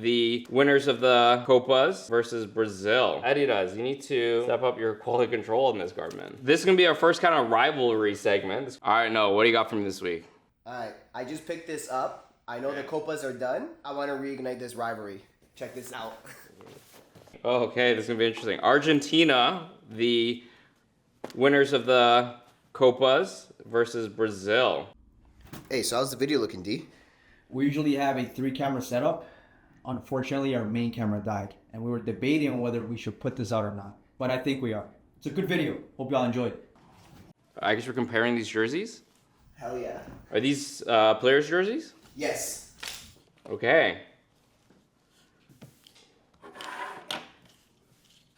the winners of the Copas versus Brazil. Adidas, you need to step up your quality control in this garment. This is gonna be our first kind of rivalry segment. All right, Noah, what do you got for me this week? All right, I just picked this up. I know the Copas are done. I want to reignite this rivalry. Check this out. Oh, okay, this is gonna be interesting. Argentina, the winners of the Copas versus Brazil. Hey, so how's the video looking, D? We usually have a 3-camera setup. Unfortunately, our main camera died, and we were debating on whether we should put this out or not. But I think we are. It's a good video. Hope y'all enjoyed. I guess we're comparing these jerseys. Hell yeah. Are these players' jerseys? Yes. Okay.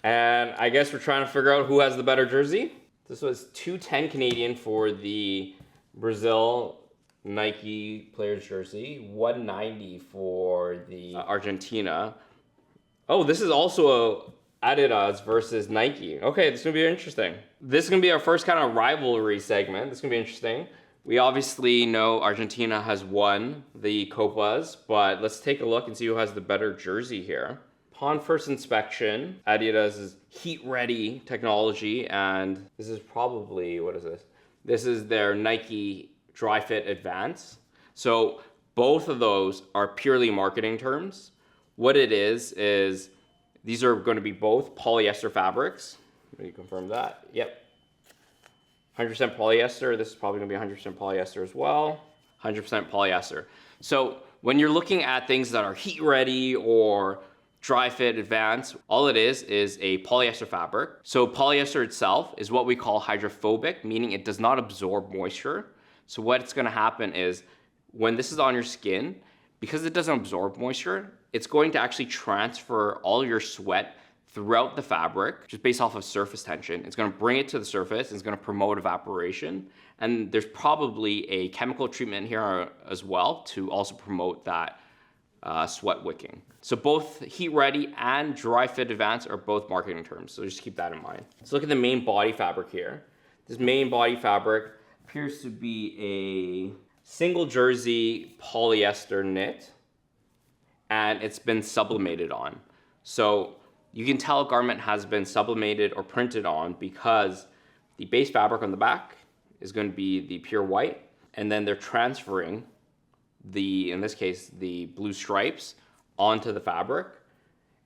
And I guess we're trying to figure out who has the better jersey. This was $210 Canadian for the Brazil Nike player's jersey, $190 for the Argentina. Oh, this is also a Adidas versus Nike. Okay, this is gonna be interesting. This is gonna be our first kind of rivalry segment. This is gonna be interesting. We obviously know Argentina has won the Copas, but let's take a look and see who has the better jersey here. Upon first inspection, Adidas' heat-ready technology, and this is probably, what is this? This is their Nike Dry Fit Advance. So both of those are purely marketing terms. What it is these are going to be both polyester fabrics. Let me confirm that. Yep. 100% polyester. This is probably going to be 100% polyester as well. 100% polyester. So when you're looking at things that are heat ready or Dry Fit Advance, all it is a polyester fabric. So polyester itself is what we call hydrophobic, meaning it does not absorb moisture. So what's gonna happen is when this is on your skin, because it doesn't absorb moisture, it's going to actually transfer all your sweat throughout the fabric, just based off of surface tension. It's gonna bring it to the surface, it's gonna promote evaporation, and there's probably a chemical treatment here as well to also promote that sweat wicking. So both heat ready and dry fit advance are both marketing terms, so just keep that in mind. Let's look at the main body fabric here. This main body fabric appears to be a single jersey polyester knit, and it's been sublimated on. So you can tell a garment has been sublimated or printed on because the base fabric on the back is going to be the pure white, and then they're transferring in this case, the blue stripes onto the fabric.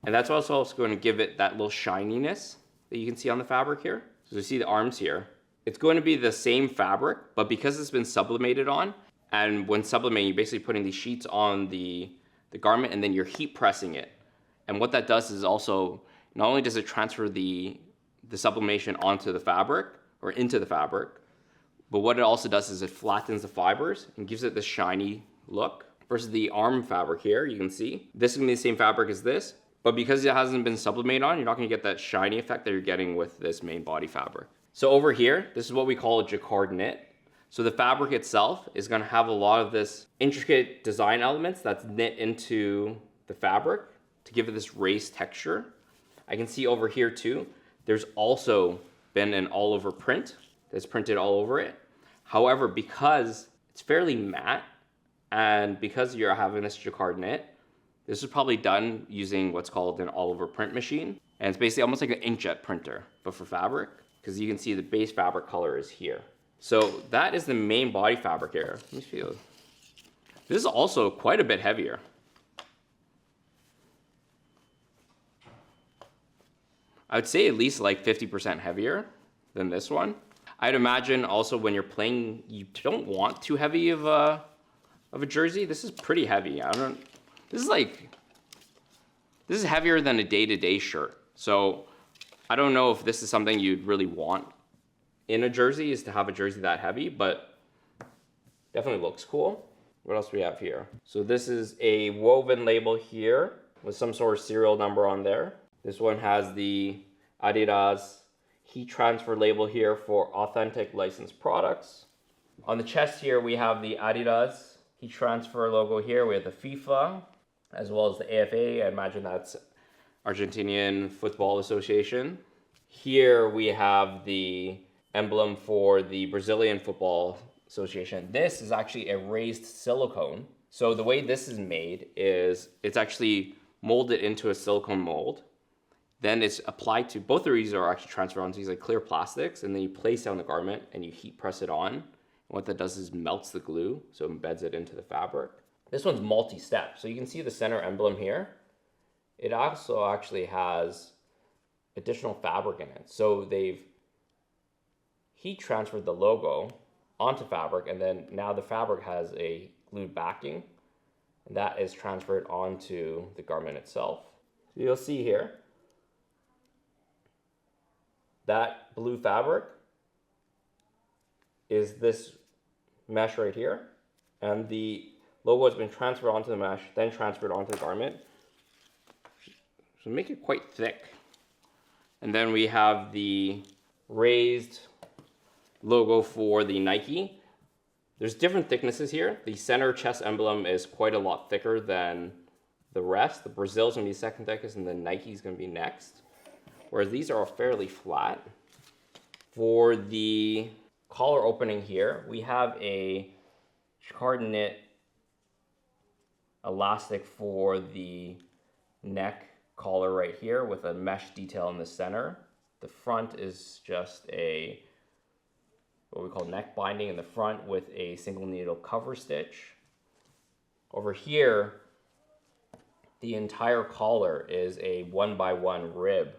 And that's also going to give it that little shininess that you can see on the fabric here. So you see the arms here. It's going to be the same fabric, but because it's been sublimated on, and when sublimating, you're basically putting these sheets on the garment and then you're heat pressing it. And what that does is also, not only does it transfer the sublimation onto the fabric or into the fabric, but what it also does is it flattens the fibers and gives it this shiny look. Versus the arm fabric here, you can see this is gonna be the same fabric as this, but because it hasn't been sublimated on, you're not gonna get that shiny effect that you're getting with this main body fabric. So over here, this is what we call a jacquard knit. So the fabric itself is gonna have a lot of this intricate design elements that's knit into the fabric to give it this raised texture. I can see over here too, there's also been an all over print that's printed all over it. However, because it's fairly matte, and because you're having this jacquard knit, this is probably done using what's called an all-over print machine. And it's basically almost like an inkjet printer, but for fabric, because you can see the base fabric color is here. So that is the main body fabric here. Let me feel. This is also quite a bit heavier. I would say at least like 50% heavier than this one. I'd imagine also when you're playing, you don't want too heavy of a jersey. This is pretty heavy. This is heavier than a day-to-day shirt. So I don't know if this is something you'd really want in a jersey, is to have a jersey that heavy, but definitely looks cool. What else do we have here? So this is a woven label here with some sort of serial number on there. This one has the Adidas heat transfer label here for authentic licensed products. On the chest here, we have the Adidas heat transfer logo here. We have the FIFA, as well as the AFA. I imagine that's Argentinian Football Association. Here we have the emblem for the Brazilian Football Association. This is actually a raised silicone. So the way this is made is it's actually mold it into a silicone mold. Then it's applied to, both of these are actually transferred onto these like clear plastics, and then you place down the garment and you heat press it on. And what that does is melts the glue, so it embeds it into the fabric. This one's multi-step, so you can see the center emblem here. It also actually has additional fabric in it. So they've heat transferred the logo onto fabric, and then now the fabric has a glued backing, and that is transferred onto the garment itself. So you'll see here, that blue fabric is this mesh right here, and the logo has been transferred onto the mesh, then transferred onto the garment. So make it quite thick. And then we have the raised logo for the Nike. There's different thicknesses here. The center chest emblem is quite a lot thicker than the rest. The Brazil's gonna be second thickest, and the Nike's gonna be next. Whereas these are fairly flat. For the collar opening here, we have a jacquard knit elastic for the neck collar right here with a mesh detail in the center. The front is just a what we call neck binding in the front with a single needle cover stitch. Over here, the entire collar is a 1x1 rib.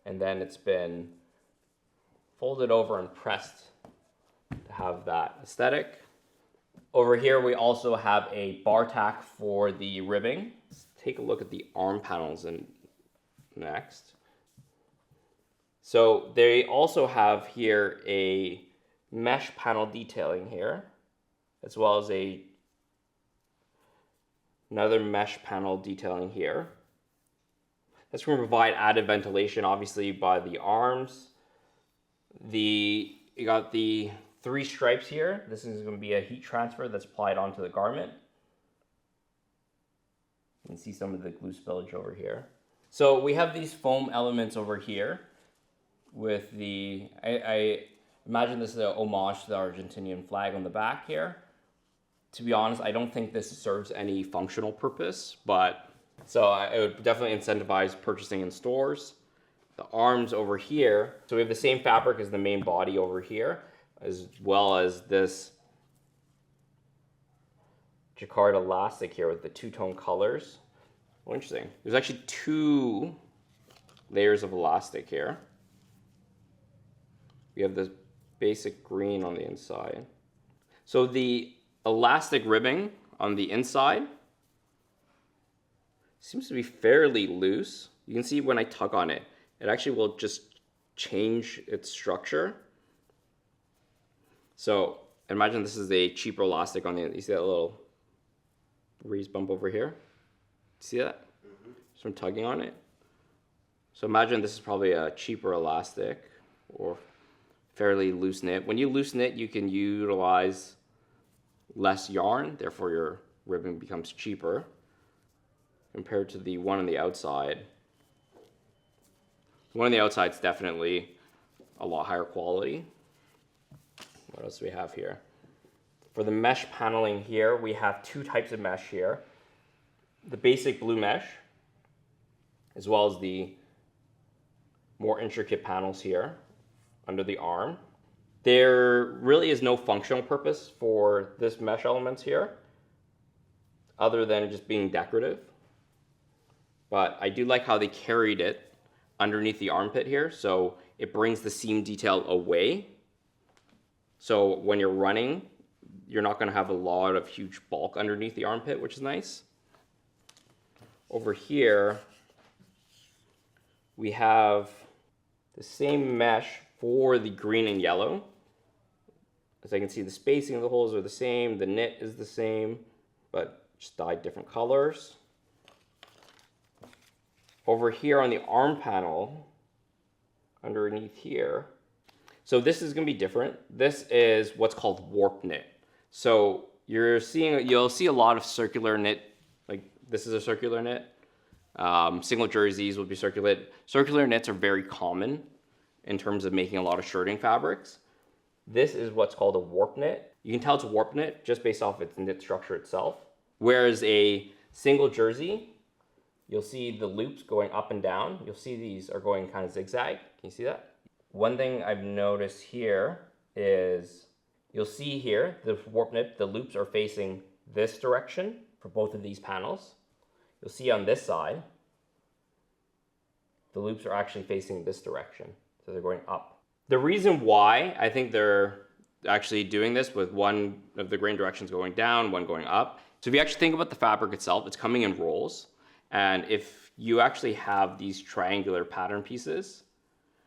And then it's been folded over and pressed to have that aesthetic. Over here, we also have a bar tack for the ribbing. Let's take a look at the arm panels next. So they also have here a mesh panel detailing here, as well as another mesh panel detailing here. That's going to provide added ventilation, obviously, by the arms. You got the 3 stripes here. This is going to be a heat transfer that's applied onto the garment. You can see some of the glue spillage over here. So we have these foam elements over here with I imagine this is an homage to the Argentinian flag on the back here. To be honest, I don't think this serves any functional purpose, but so it would definitely incentivize purchasing in stores. The arms over here, so we have the same fabric as the main body over here, as well as this jacquard elastic here with the 2-tone colors. Oh, interesting. There's actually 2 layers of elastic here. We have this basic green on the inside. So the elastic ribbing on the inside seems to be fairly loose. You can see when I tug on it, it actually will just change its structure. So imagine this is a cheaper elastic on the end. You see that little raised bump over here? See that? So I'm tugging on it. So imagine this is probably a cheaper elastic or fairly loose knit. When you loose knit, you can utilize less yarn, therefore your ribbing becomes cheaper compared to the one on the outside. The one on the outside is definitely a lot higher quality. What else do we have here? For the mesh paneling here, we have 2 types of mesh here. The basic blue mesh, as well as the more intricate panels here under the arm. There really is no functional purpose for this mesh elements here, other than just being decorative. But I do like how they carried it underneath the armpit here, so it brings the seam detail away. So when you're running, you're not going to have a lot of huge bulk underneath the armpit, which is nice. Over here, we have the same mesh for the green and yellow. As I can see, the spacing of the holes are the same, the knit is the same, but just dyed different colors. Over here on the arm panel, underneath here, so this is going to be different. This is what's called warp knit. So you'll see a lot of circular knit, like this is a circular knit. Single jerseys will be circular. Circular knits are very common in terms of making a lot of shirting fabrics. This is what's called a warp knit. You can tell it's a warp knit just based off its knit structure itself. Whereas a single jersey, you'll see the loops going up and down. You'll see these are going kind of zigzag. Can you see that? One thing I've noticed here is you'll see here the warp nip, the loops are facing this direction for both of these panels. You'll see on this side, the loops are actually facing this direction. So they're going up. The reason why I think they're actually doing this with one of the grain directions going down, one going up. So if you actually think about the fabric itself, it's coming in rolls. And if you actually have these triangular pattern pieces,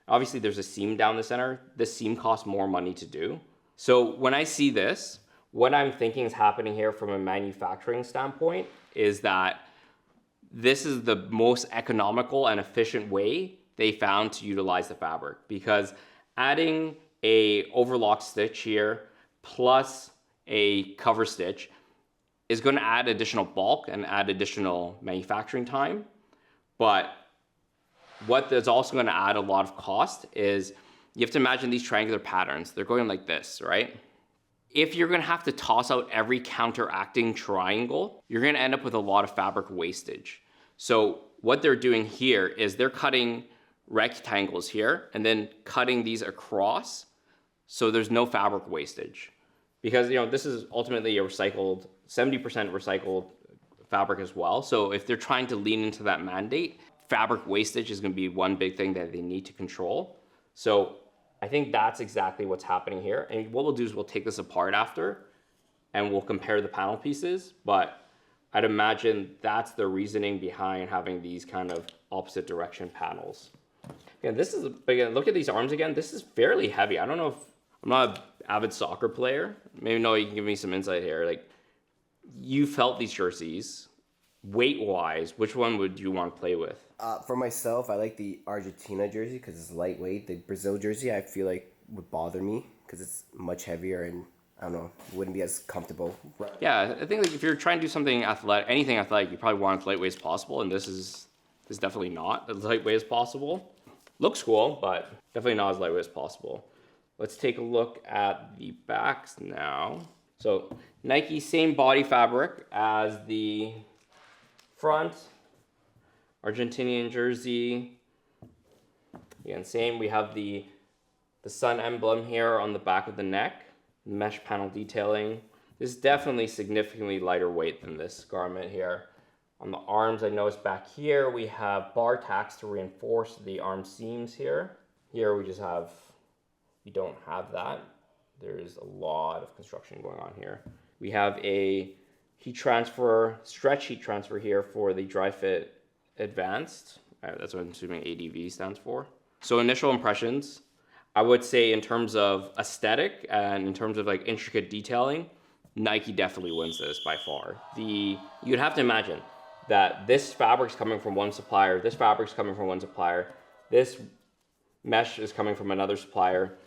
obviously there's a seam down the center. This seam costs more money to do. So when I see this, what I'm thinking is happening here from a manufacturing standpoint is that this is the most economical and efficient way they found to utilize the fabric, because adding a overlock stitch here plus a cover stitch is going to add additional bulk and add additional manufacturing time. But what is also going to add a lot of cost is you have to imagine these triangular patterns. They're going like this, right? If you're going to have to toss out every counteracting triangle, you're going to end up with a lot of fabric wastage. So what they're doing here is they're cutting rectangles here and then cutting these across so there's no fabric wastage. Because this is ultimately a recycled, 70% recycled fabric as well. So if they're trying to lean into that mandate, fabric wastage is going to be one big thing that they need to control. So I think that's exactly what's happening here. And what we'll do is we'll take this apart after and we'll compare the panel pieces. But I'd imagine that's the reasoning behind having these kind of opposite direction panels. Again, look at these arms again. This is fairly heavy. I don't know if, I'm not an avid soccer player. Maybe Noah, you can give me some insight here. Like, you felt these jerseys, weight-wise, which one would you want to play with? For myself, I like the Argentina jersey because it's lightweight. The Brazil jersey, I feel like would bother me because it's much heavier and I don't know, wouldn't be as comfortable. Yeah, I think like if you're trying to do something athletic, anything athletic, you probably want it as lightweight as possible, and this is definitely not as lightweight as possible. Looks cool, but definitely not as lightweight as possible. Let's take a look at the backs now. So Nike, same body fabric as the front. Argentinian jersey. Again, same. We have the sun emblem here on the back of the neck. Mesh panel detailing. This is definitely significantly lighter weight than this garment here. On the arms, I noticed back here we have bar tacks to reinforce the arm seams here. Here we don't have that. There's a lot of construction going on here. We have a stretch heat transfer here for the dry fit advanced. That's what I'm assuming ADV stands for. So initial impressions, I would say in terms of aesthetic and in terms of like intricate detailing, Nike definitely wins this by far. You'd have to imagine that this fabric's coming from one supplier, this fabric's coming from one supplier, this mesh is coming from another supplier.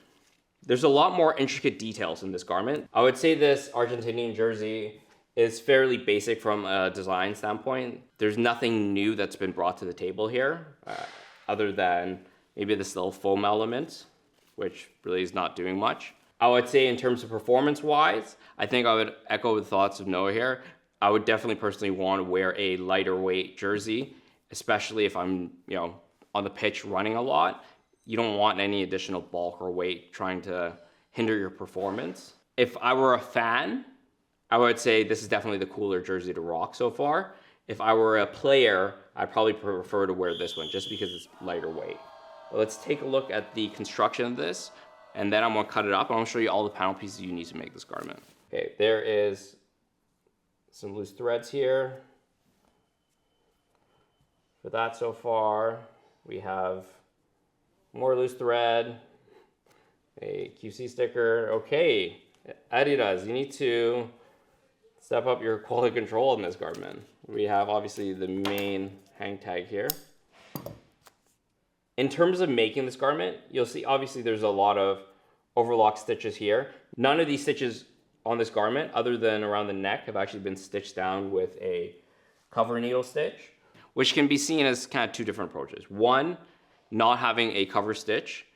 There's a lot more intricate details in this garment. I would say this Argentinian jersey is fairly basic from a design standpoint. There's nothing new that's been brought to the table here, other than maybe this little foam element, which really is not doing much. I would say in terms of performance-wise, I think I would echo the thoughts of Noah here. I would definitely personally want to wear a lighter weight jersey, especially if I'm, on the pitch running a lot. You don't want any additional bulk or weight trying to hinder your performance. If I were a fan, I would say this is definitely the cooler jersey to rock so far. If I were a player, I'd probably prefer to wear this one just because it's lighter weight. But let's take a look at the construction of this, and then I'm gonna cut it up. I'm gonna show you all the panel pieces you need to make this garment. Okay, there is some loose threads here. For that so far, we have more loose thread, a QC sticker. Okay, Adidas, you need to step up your quality control in this garment. We have obviously the main hang tag here. In terms of making this garment, you'll see obviously there's a lot of overlock stitches here. None of these stitches on this garment, other than around the neck, have actually been stitched down with a cover needle stitch, which can be seen as kind of two different approaches. One, not having a cover stitch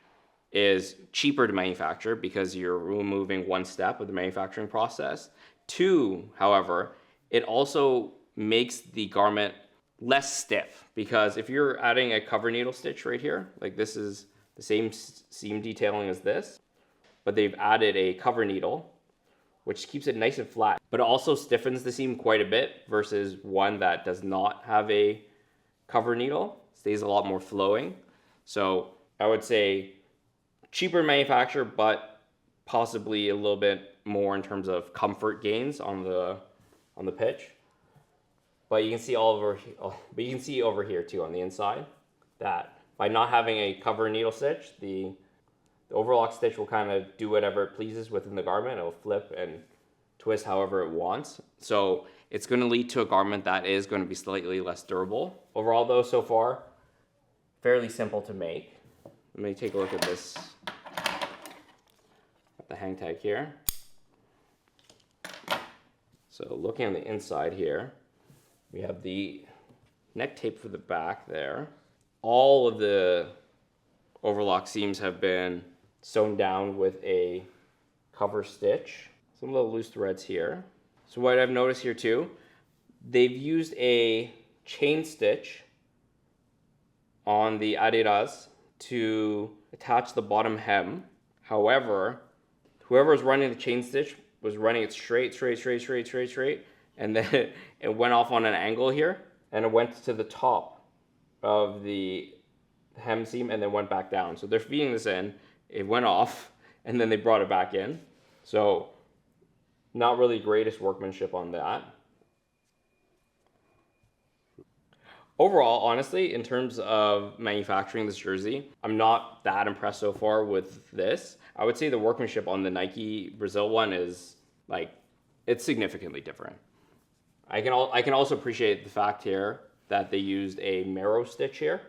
is cheaper to manufacture because you're removing one step of the manufacturing process. Two, however, it also makes the garment less stiff, because if you're adding a cover needle stitch right here, like this is the same seam detailing as this, but they've added a cover needle, which keeps it nice and flat, but it also stiffens the seam quite a bit versus one that does not have a cover needle. Stays a lot more flowing. So I would say cheaper manufacturer, but possibly a little bit more in terms of comfort gains on the pitch. But you can see but you can see over here too on the inside that by not having a cover needle stitch, the overlock stitch will kind of do whatever it pleases within the garment. It'll flip and twist however it wants. So it's going to lead to a garment that is going to be slightly less durable. Overall though, so far, fairly simple to make. Let me take a look at this, at the hang tag here. So looking on the inside here, we have the neck tape for the back there. All of the overlock seams have been sewn down with a cover stitch. Some little loose threads here. So what I've noticed here too, they've used a chain stitch on the Adidas to attach the bottom hem. However, whoever was running the chain stitch was running it straight, and then it went off on an angle here, and it went to the top of the hem seam and then went back down. So they're feeding this in, it went off, and then they brought it back in. So not really greatest workmanship on that. Overall, honestly, in terms of manufacturing this jersey, I'm not that impressed so far with this. I would say the workmanship on the Nike Brazil one is like, it's significantly different. I can also appreciate the fact here that they used a marrow stitch here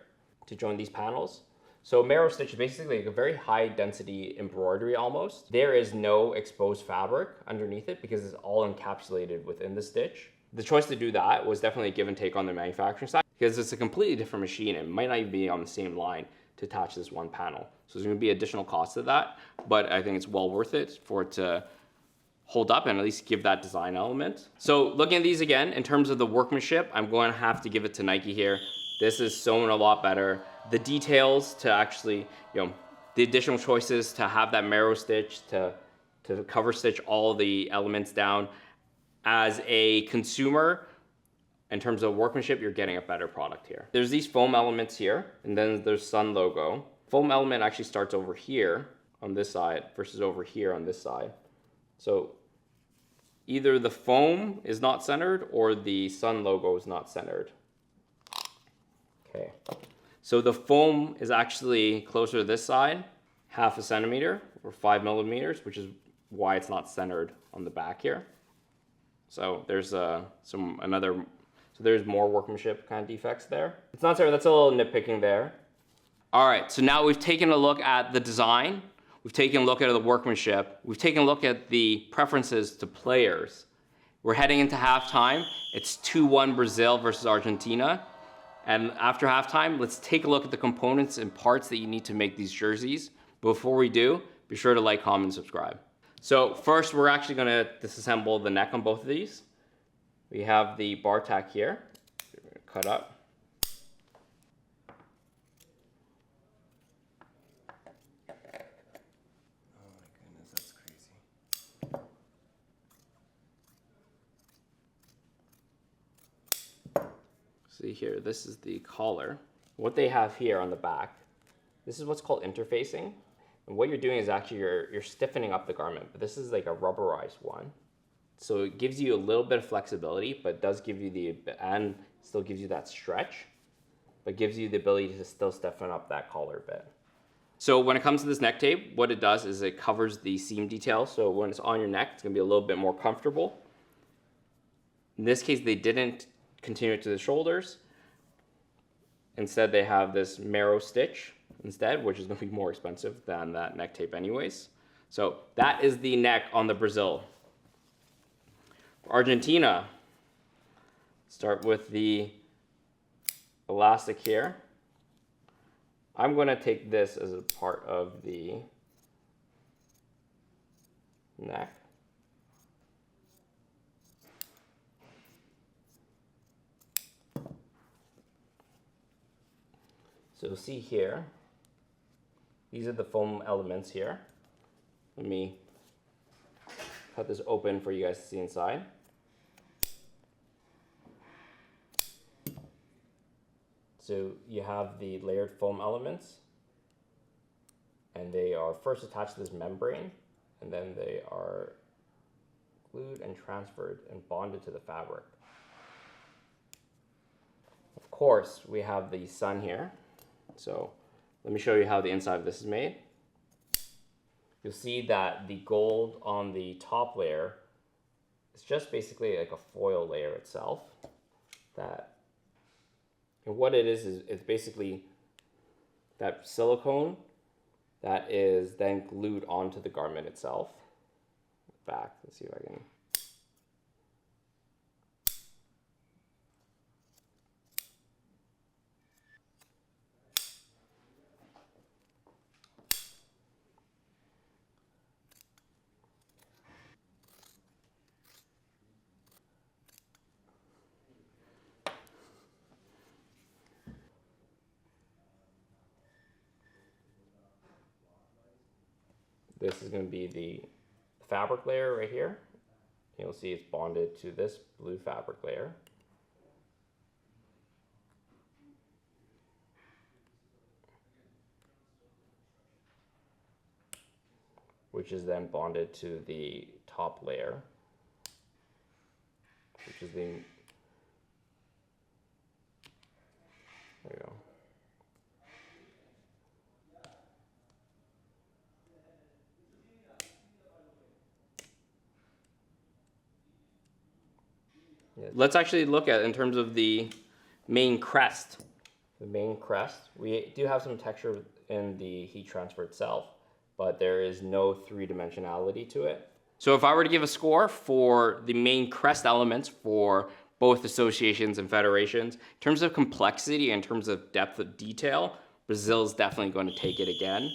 to join these panels. So marrow stitch is basically like a very high density embroidery almost. There is no exposed fabric underneath it because it's all encapsulated within the stitch. The choice to do that was definitely a give and take on the manufacturing side, because it's a completely different machine and might not even be on the same line to attach this one panel. So there's going to be additional cost to that, but I think it's well worth it for it to hold up and at least give that design element. So looking at these again, in terms of the workmanship, I'm going to have to give it to Nike here. This is sewn a lot better. The details to actually, the additional choices to have that marrow stitch, to cover stitch all the elements down. As a consumer, in terms of workmanship, you're getting a better product here. There's these foam elements here, and then there's Sun logo. Foam element actually starts over here on this side versus over here on this side. So either the foam is not centered or the Sun logo is not centered. Okay, so the foam is actually closer to this side, 0.5 centimeter or 5 millimeters, which is why it's not centered on the back here. So there's there's more workmanship kind of defects there. It's not centered, that's a little nitpicking there. All right, so now we've taken a look at the design, we've taken a look at the workmanship, we've taken a look at the preferences to players. We're heading into halftime. It's 2-1 Brazil versus Argentina. And after halftime, let's take a look at the components and parts that you need to make these jerseys. Before we do, be sure to like, comment, and subscribe. So first, we're actually gonna disassemble the neck on both of these. We have the bar tack here, cut up. Oh my goodness, that's crazy. See here, this is the collar. What they have here on the back, this is what's called interfacing. And what you're doing is actually you're stiffening up the garment, but this is like a rubberized one. So it gives you a little bit of flexibility, but does give you and still gives you that stretch, but gives you the ability to still stiffen up that collar a bit. So when it comes to this neck tape, what it does is it covers the seam detail. So when it's on your neck, it's gonna be a little bit more comfortable. In this case, they didn't continue it to the shoulders. Instead, they have this marrow stitch instead, which is going to be more expensive than that neck tape anyways. So that is the neck on the Brazil. For Argentina, start with the elastic here. I'm going to take this as a part of the neck. So you'll see here, these are the foam elements here. Let me cut this open for you guys to see inside. So you have the layered foam elements, and they are first attached to this membrane, and then they are glued and transferred and bonded to the fabric. Of course, we have the sun here. So let me show you how the inside of this is made. You'll see that the gold on the top layer is just basically like a foil layer itself. And what it is it's basically that silicone that is then glued onto the garment itself. Back, let's see if I can. This is going to be the fabric layer right here. You'll see it's bonded to this blue fabric layer. Which is then bonded to the top layer, which is the, there you go. Let's actually look at in terms of the main crest. The main crest, we do have some texture in the heat transfer itself, but there is no three-dimensionality to it. So if I were to give a score for the main crest elements for both associations and federations, in terms of complexity, in terms of depth of detail, Brazil's definitely going to take it again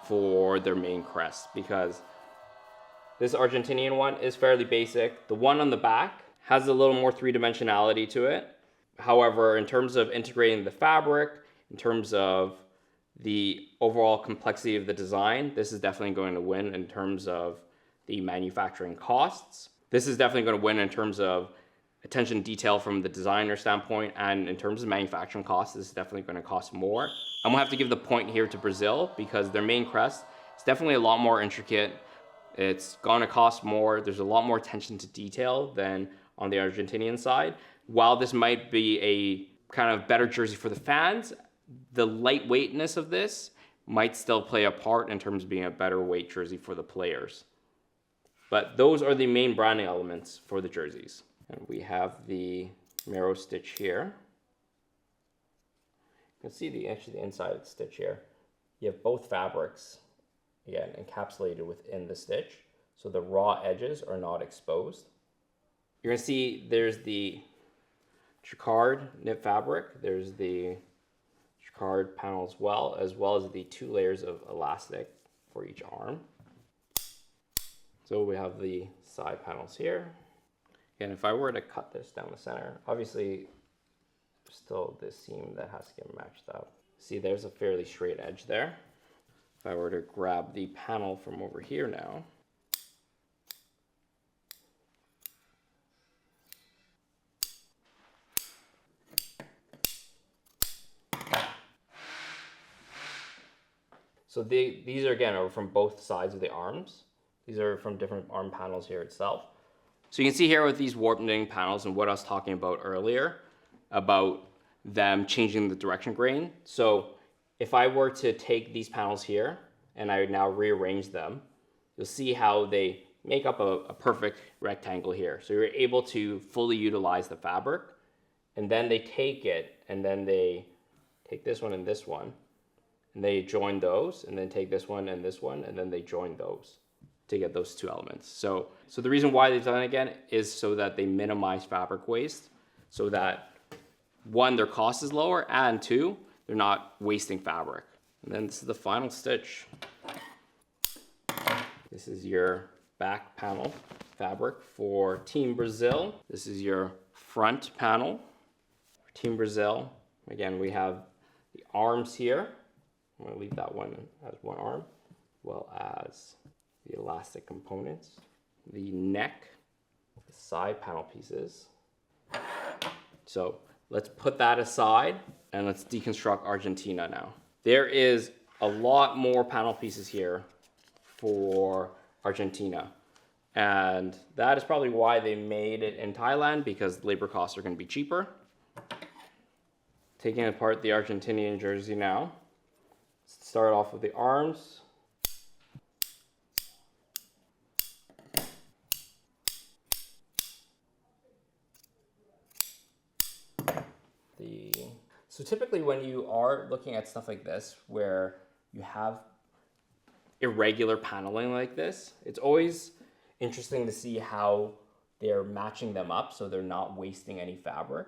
for their main crest, because this Argentinian one is fairly basic. The one on the back has a little more three-dimensionality to it. However, in terms of integrating the fabric, in terms of the overall complexity of the design, this is definitely going to win in terms of the manufacturing costs. This is definitely going to win in terms of attention to detail from the designer standpoint, and in terms of manufacturing costs, this is definitely going to cost more. I'm gonna have to give the point here to Brazil because their main crest is definitely a lot more intricate. It's gonna cost more. There's a lot more attention to detail than on the Argentinian side. While this might be a kind of better jersey for the fans, the lightweightness of this might still play a part in terms of being a better weight jersey for the players. But those are the main branding elements for the jerseys. And we have the marrow stitch here. You can see the inside of the stitch here. You have both fabrics, again, encapsulated within the stitch, so the raw edges are not exposed. You're gonna see there's the jacquard knit fabric, there's the jacquard panel as well as the 2 layers of elastic for each arm. So we have the side panels here. And if I were to cut this down the center, obviously there's still this seam that has to get matched up. See, there's a fairly straight edge there. If I were to grab the panel from over here now, so these are, again, are from both sides of the arms. These are from different arm panels here itself. So you can see here with these warp knitting panels and what I was talking about earlier, about them changing the direction grain. So if I were to take these panels here and I now rearrange them, you'll see how they make up a perfect rectangle here. So you're able to fully utilize the fabric, and then they take it and then they take this one and this one, and they join those, and then take this one, and then they join those to get those 2 elements. So the reason why they've done it again is so that they minimize fabric waste, so that 1, their cost is lower, and 2, they're not wasting fabric. And then this is the final stitch. This is your back panel fabric for Team Brazil. This is your front panel for Team Brazil. Again, we have The arms here, I'm going to leave that one as one arm, as well as the elastic components, the neck, the side panel pieces. So let's put that aside and let's deconstruct Argentina now. There is a lot more panel pieces here for Argentina. And that is probably why they made it in Thailand, because labor costs are going to be cheaper. Taking apart the Argentinian jersey now. Let's start off with the arms. So typically when you are looking at stuff like this, where you have irregular paneling like this, it's always interesting to see how they're matching them up so they're not wasting any fabric.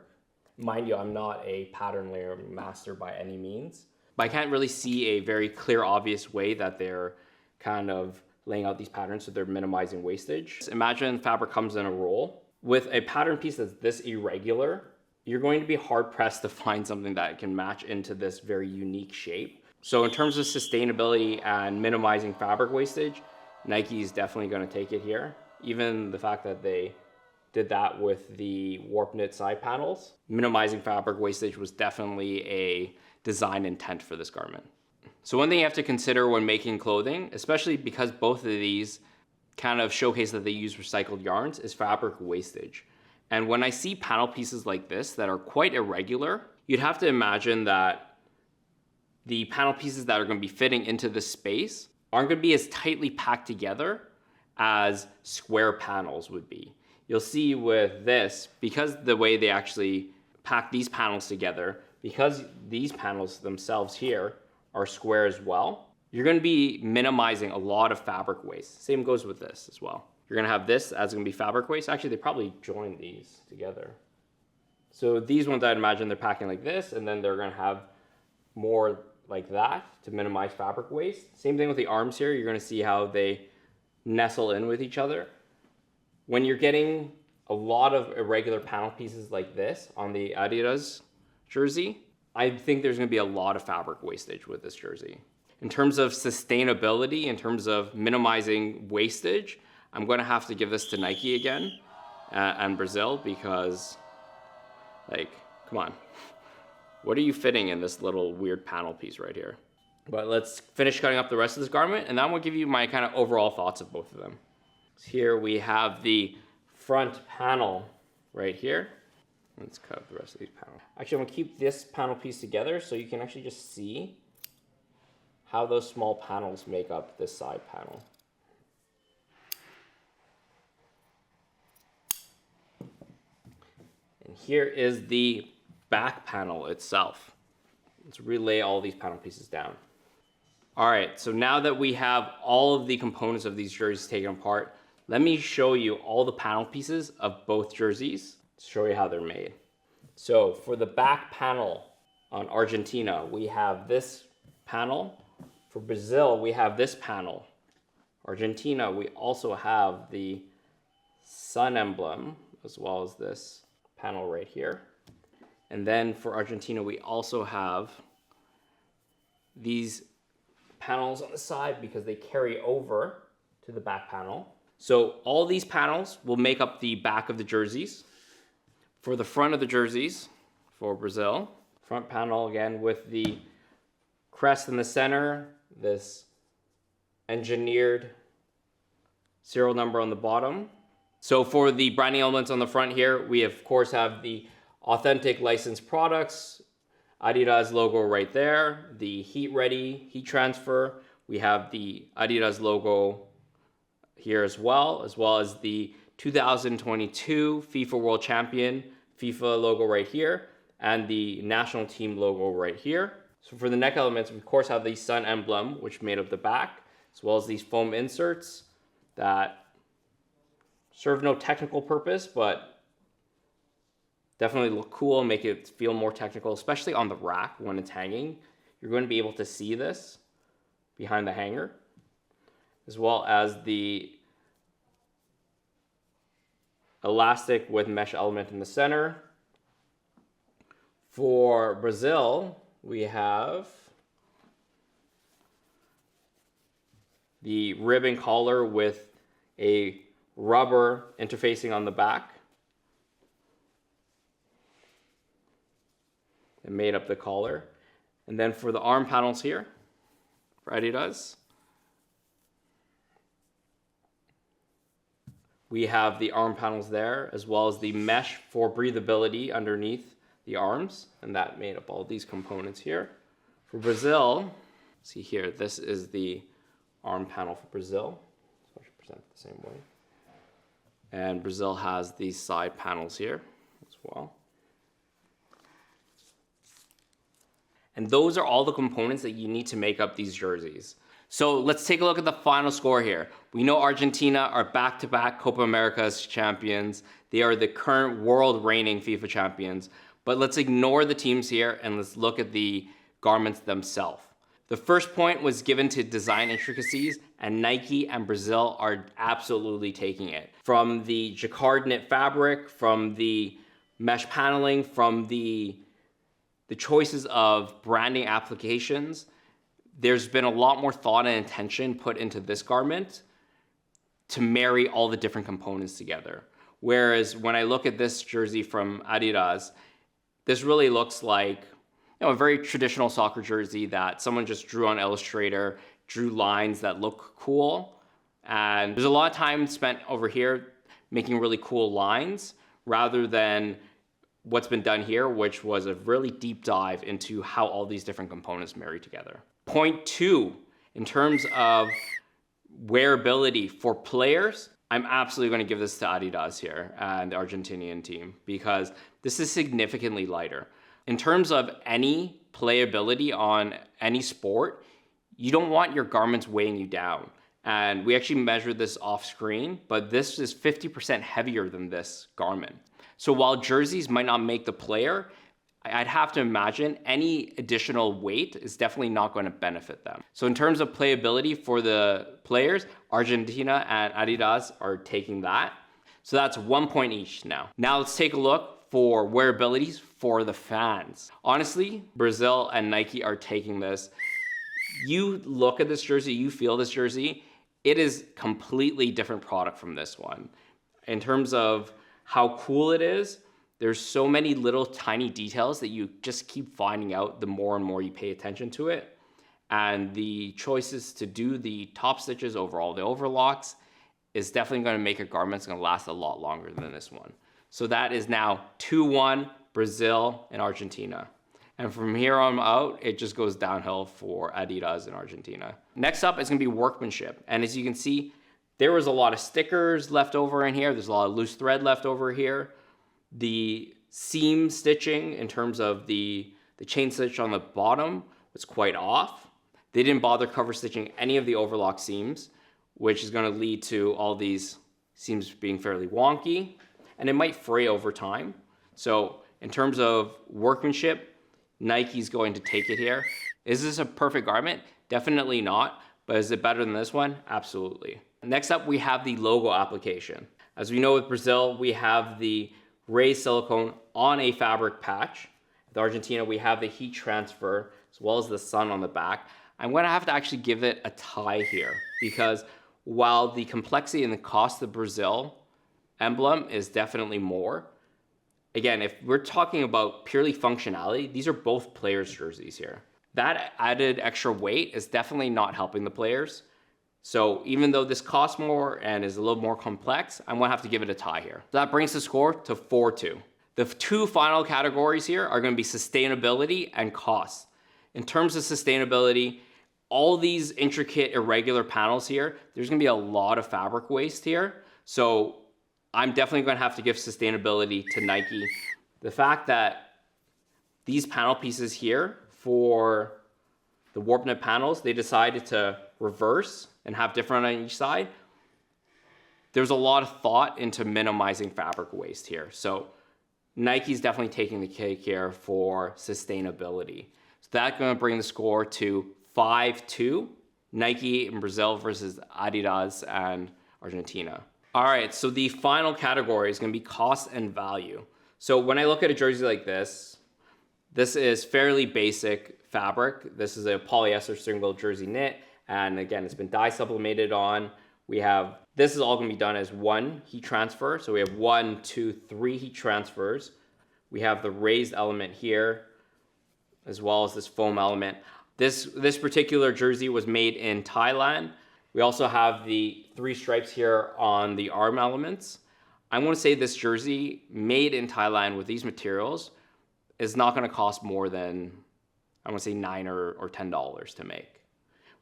Mind you, I'm not a pattern layer master by any means, but I can't really see a very clear, obvious way that they're kind of laying out these patterns so they're minimizing wastage. Imagine fabric comes in a roll. With a pattern piece that's this irregular, you're going to be hard pressed to find something that can match into this very unique shape. So in terms of sustainability and minimizing fabric wastage, Nike is definitely going to take it here. Even the fact that they did that with the warp knit side panels, minimizing fabric wastage was definitely a design intent for this garment. So one thing you have to consider when making clothing, especially because both of these kind of showcase that they use recycled yarns, is fabric wastage. And when I see panel pieces like this that are quite irregular, you'd have to imagine that the panel pieces that are going to be fitting into this space aren't going to be as tightly packed together as square panels would be. You'll see with this, because the way they actually pack these panels together, because these panels themselves here are square as well, you're going to be minimizing a lot of fabric waste. Same goes with this as well. You're going to have this as going to be fabric waste. Actually, they probably joined these together. So these ones, I'd imagine they're packing like this, and then they're going to have more like that to minimize fabric waste. Same thing with the arms here. You're going to see how they nestle in with each other. When you're getting a lot of irregular panel pieces like this on the Adidas jersey, I think there's going to be a lot of fabric wastage with this jersey. In terms of sustainability, in terms of minimizing wastage, I'm going to have to give this to Nike again and Brazil, because, like, come on. What are you fitting in this little weird panel piece right here? But let's finish cutting up the rest of this garment, and then I'm going to give you my kind of overall thoughts of both of them. So here we have the front panel right here. Let's cut up the rest of these panels. Actually, I'm going to keep this panel piece together so you can actually just see how those small panels make up this side panel. And here is the back panel itself. Let's relay all these panel pieces down. All right, so now that we have all of the components of these jerseys taken apart, let me show you all the panel pieces of both jerseys to show you how they're made. So for the back panel on Argentina, we have this panel. For Brazil, we have this panel. Argentina, we also have the sun emblem, as well as this panel right here. And then for Argentina, we also have these panels on the side because they carry over to the back panel. So all these panels will make up the back of the jerseys. For the front of the jerseys, for Brazil, front panel again with the crest in the center, this engineered serial number on the bottom. So for the branding elements on the front here, we of course have the authentic licensed products, Adidas logo right there, the heat ready, heat transfer. We have the Adidas logo here as well as the 2022 FIFA World Champion FIFA logo right here, and the national team logo right here. So for the neck elements, we of course have the sun emblem, which made up the back, as well as these foam inserts that serve no technical purpose, but definitely look cool and make it feel more technical, especially on the rack when it's hanging. You're going to be able to see this behind the hanger, as well as the elastic with mesh element in the center. For Brazil, we have the ribbon collar with a rubber interfacing on the back. It made up the collar. And then for the arm panels here, for Adidas, we have the arm panels there, as well as the mesh for breathability underneath the arms, and that made up all these components here. For Brazil, see here, this is the arm panel for Brazil. So I should present it the same way. And Brazil has these side panels here as well. And those are all the components that you need to make up these jerseys. So let's take a look at the final score here. We know Argentina are back-to-back Copa Americas champions. They are the current world reigning FIFA champions. But let's ignore the teams here and let's look at the garments themselves. The first point was given to design intricacies, and Nike and Brazil are absolutely taking it. From the jacquard knit fabric, from the mesh paneling, from the choices of branding applications, there's been a lot more thought and intention put into this garment to marry all the different components together. Whereas when I look at this jersey from Adidas, this really looks like a very traditional soccer jersey that someone just drew on Illustrator, drew lines that look cool. And there's a lot of time spent over here making really cool lines rather than what's been done here, which was a really deep dive into how all these different components marry together. Point 2, in terms of wearability for players, I'm absolutely going to give this to Adidas here and the Argentinian team because this is significantly lighter. In terms of any playability on any sport, you don't want your garments weighing you down. And we actually measured this off screen, but this is 50% heavier than this garment. So while jerseys might not make the player, I'd have to imagine any additional weight is definitely not going to benefit them. So in terms of playability for the players, Argentina and Adidas are taking that. So that's 1 point each now. Now let's take a look for wearabilities for the fans. Honestly, Brazil and Nike are taking this. You look at this jersey, you feel this jersey, it is completely different product from this one. In terms of how cool it is, there's so many little tiny details that you just keep finding out the more and more you pay attention to it. And the choices to do the top stitches over all the overlocks is definitely going to make a garment that's going to last a lot longer than this one. So that is now 2-1 Brazil and Argentina. And from here on out, it just goes downhill for Adidas and Argentina. Next up is going to be Workmanship. And as you can see, there was a lot of stickers left over in here. There's a lot of loose thread left over here. The seam stitching in terms of the chain stitch on the bottom was quite off. They didn't bother cover stitching any of the overlock seams, which is going to lead to all these seams being fairly wonky, and it might fray over time. So in terms of workmanship, Nike's going to take it here. Is this a perfect garment? Definitely not, but is it better than this one? Absolutely. Next up, we have the logo application. As we know with Brazil, we have the raised silicone on a fabric patch. With Argentina, we have the heat transfer as well as the sun on the back. I'm going to have to actually give it a tie here because while the complexity and the cost of Brazil emblem is definitely more, again, if we're talking about purely functionality, these are both players' jerseys here. That added extra weight is definitely not helping the players. So even though this costs more and is a little more complex, I'm gonna have to give it a tie here. So that brings the score to 4-2. The two final categories here are gonna be sustainability and cost. In terms of sustainability, all these intricate irregular panels here, there's gonna be a lot of fabric waste here. So I'm definitely gonna have to give sustainability to Nike. The fact that these panel pieces here for the warp knit panels, they decided to reverse and have different on each side. There's a lot of thought into minimizing fabric waste here. So Nike's definitely taking the cake here for sustainability. So that's gonna bring the score to 5-2, Nike in Brazil versus Adidas and Argentina. All right, so the final category is gonna be cost and value. So when I look at a jersey like this, This is fairly basic fabric. This is a polyester single jersey knit. And again, it's been dye sublimated on. This is all gonna be done as one heat transfer. So we have 1, 2, 3 heat transfers. We have the raised element here, as well as this foam element. This particular jersey was made in Thailand. We also have the 3 stripes here on the arm elements. I want to say this jersey made in Thailand with these materials is not going to cost more than, I want to say $9 or $10 to make.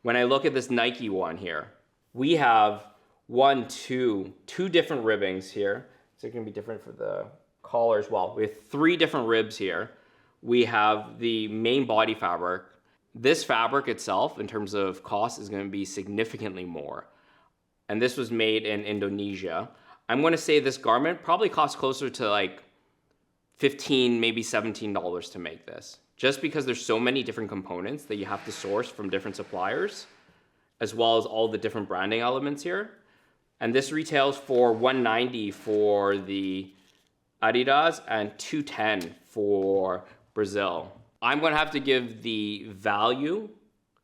When I look at this Nike one here, we have two different ribbings here. So it can be different for the collar as well. We have 3 different ribs here. We have the main body fabric. This fabric itself, in terms of cost, is going to be significantly more. And this was made in Indonesia. I'm going to say this garment probably costs closer to like $15, maybe $17 to make this. Just because there's so many different components that you have to source from different suppliers, as well as all the different branding elements here. And this retails for $190 for the Adidas and $210 for Brazil. I'm going to have to give the value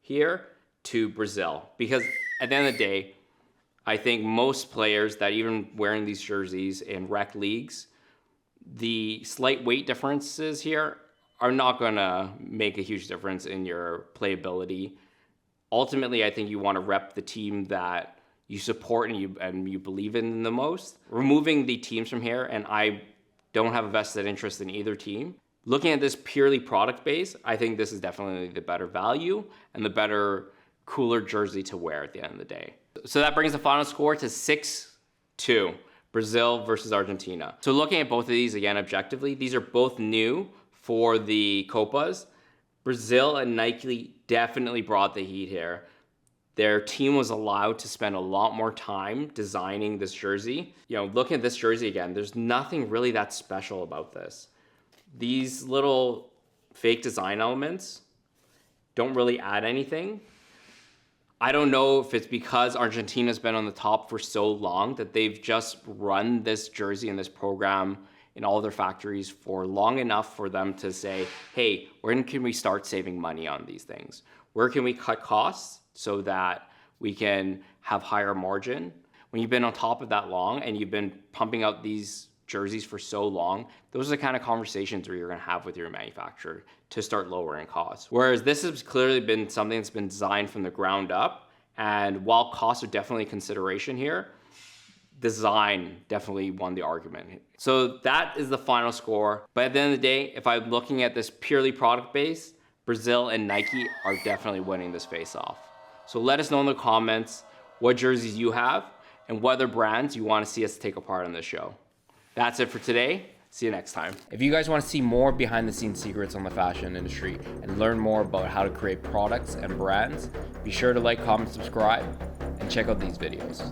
here to Brazil, because at the end of the day, I think most players that even wearing these jerseys in rec leagues, the slight weight differences here are not going to make a huge difference in your playability. Ultimately, I think you want to rep the team that you support and you believe in the most. Removing the teams from here, and I don't have a vested interest in either team. Looking at this purely product base, I think this is definitely the better value and the better, cooler jersey to wear at the end of the day. So that brings the final score to 6-2, Brazil versus Argentina. So looking at both of these again objectively, these are both new for the Copas. Brazil and Nike definitely brought the heat here. Their team was allowed to spend a lot more time designing this jersey. You know, looking at this jersey again, there's nothing really that special about this. These little fake design elements don't really add anything. I don't know if it's because Argentina's been on the top for so long that they've just run this jersey and this program in all their factories for long enough for them to say, hey, when can we start saving money on these things? Where can we cut costs so that we can have higher margin? When you've been on top of that long and you've been pumping out these jerseys for so long, those are the kind of conversations where you're going to have with your manufacturer to start lowering costs. Whereas this has clearly been something that's been designed from the ground up, and while costs are definitely a consideration here, design definitely won the argument. So that is the final score. But at the end of the day, if I'm looking at this purely product based, Brazil and Nike are definitely winning this face off. So let us know in the comments what jerseys you have and what other brands you want to see us take apart on this show. That's it for today. See you next time. If you guys want to see more behind the scenes secrets on the fashion industry and learn more about how to create products and brands, be sure to like, comment, subscribe, and check out these videos.